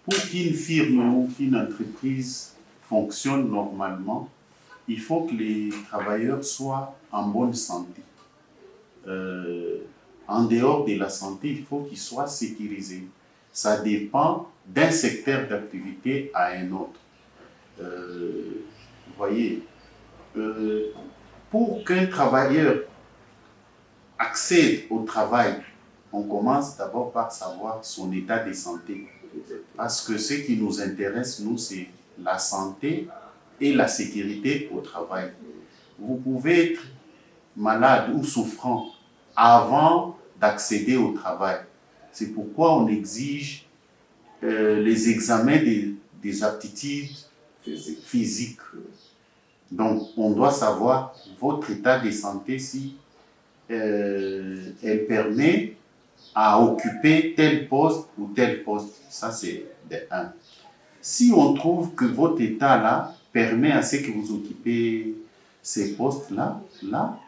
Pour qu'une firme ou qu'une entreprise fonctionne normalement, il faut que les travailleurs soient en bonne santé. En dehors de la santé, il faut qu'ils soient sécurisés. Ça dépend d'un secteur d'activité à un autre. Vous voyez, pour qu'un travailleur accède au travail, on commence d'abord par savoir son état de santé. Parce que ce qui nous intéresse, nous, c'est la santé et la sécurité au travail. Vous pouvez être malade ou souffrant avant d'accéder au travail. C'est pourquoi on exige les examens des aptitudes physiques. Donc, on doit savoir votre état de santé si elle permet à occuper tel poste ou tel poste. Ça, c'est de 1. Si on trouve que votre état-là permet à ce que vous occupez ces postes-là, là,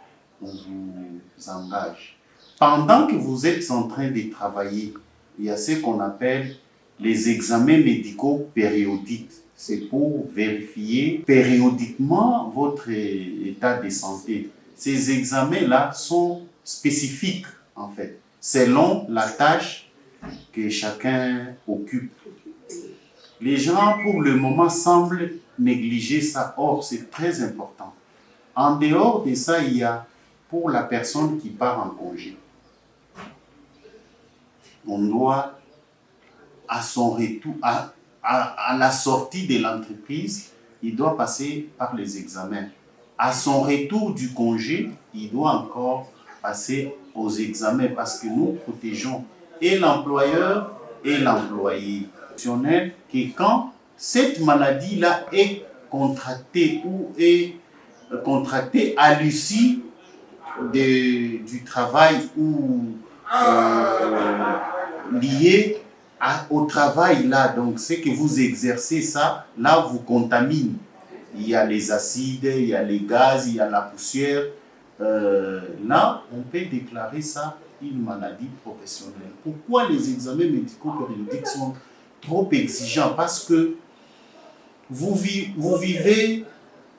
on vous engage. Pendant que vous êtes en train de travailler, il y a ce qu'on appelle les examens médicaux périodiques. C'est pour vérifier périodiquement votre état de santé. Ces examens-là sont spécifiques, en fait, selon la tâche que chacun occupe. Les gens, pour le moment, semblent négliger ça. Or, c'est très important. En dehors de ça, il y a pour la personne qui part en congé. On doit, à son retour, à la sortie de l'entreprise, il doit passer par les examens. À son retour du congé, il doit encore passer aux examens parce que nous protégeons et l'employeur et l'employé. Que quand cette maladie-là est contractée ou est contractée à l'issue du travail ou lié au travail là, donc c'est que vous exercez ça, là vous contaminez. Il y a les acides, il y a les gaz, il y a la poussière. Là, on peut déclarer ça une maladie professionnelle. Pourquoi les examens médicaux périodiques sont trop exigeants? Parce que vous vivez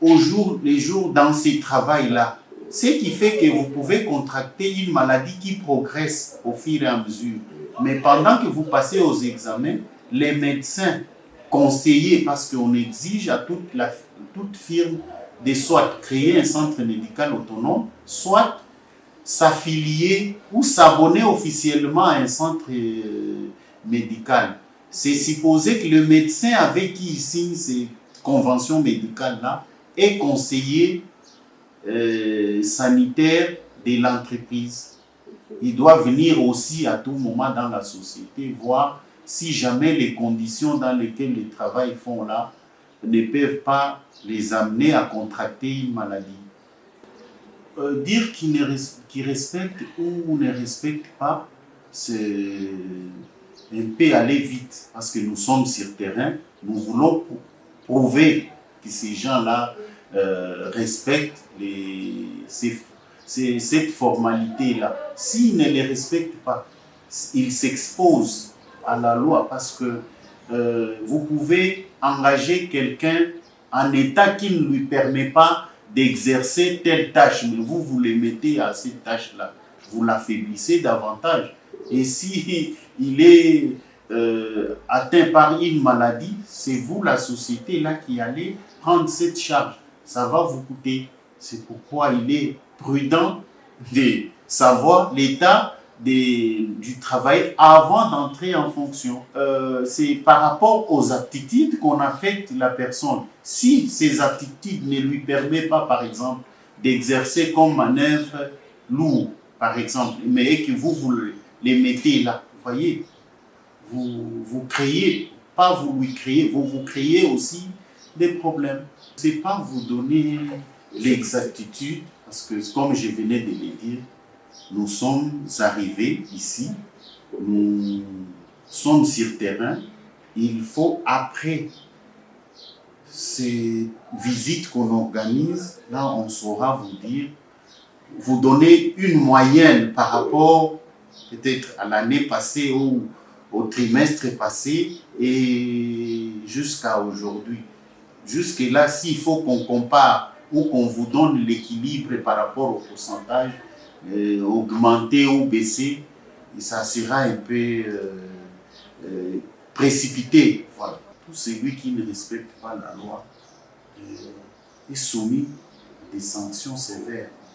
au jour les jours dans ces travails-là. Ce qui fait que vous pouvez contracter une maladie qui progresse au fur et à mesure. Mais pendant que vous passez aux examens, les médecins conseillers, parce qu'on exige à toute firme de soit créer un centre médical autonome, soit s'affilier ou s'abonner officiellement à un centre médical. C'est supposé que le médecin avec qui il signe ces conventions médicales-là est conseiller sanitaire de l'entreprise. Il doit venir aussi à tout moment dans la société, voir si jamais les conditions dans lesquelles les travailleurs font là ne peuvent pas les amener à contracter une maladie. Dire qu'ils respectent ou ne respectent pas, c'est un peu aller vite, parce que nous sommes sur terrain, nous voulons prouver que ces gens-là respectent cette formalité-là. S'ils ne les respectent pas, ils s'exposent à la loi, parce que vous pouvez engager quelqu'un en état qui ne lui permet pas d'exercer telle tâche, mais vous les mettez à cette tâche-là, vous l'affaiblissez davantage. Et si il est atteint par une maladie, c'est vous, la société, là, qui allez prendre cette charge. Ça va vous coûter. C'est pourquoi il est prudent de savoir l'état du travail avant d'entrer en fonction. C'est par rapport aux aptitudes qu'on affecte la personne. Si ces aptitudes ne lui permettent pas, par exemple, d'exercer comme manœuvre lourd, par exemple, mais que vous les mettez là, vous voyez, vous créez, pas vous lui créez, vous créez aussi des problèmes. Ce n'est pas vous donner l'exactitude, parce que comme je venais de le dire, nous sommes arrivés ici, nous sommes sur terrain. Il faut, après ces visites qu'on organise, là on saura vous dire, vous donner une moyenne par rapport peut-être à l'année passée ou au trimestre passé et jusqu'à aujourd'hui. Jusque-là, s'il faut qu'on compare ou qu'on vous donne l'équilibre par rapport au pourcentage, augmenter ou baisser, ça sera un peu précipité. Voilà. Tout celui qui ne respecte pas la loi est soumis à des sanctions sévères.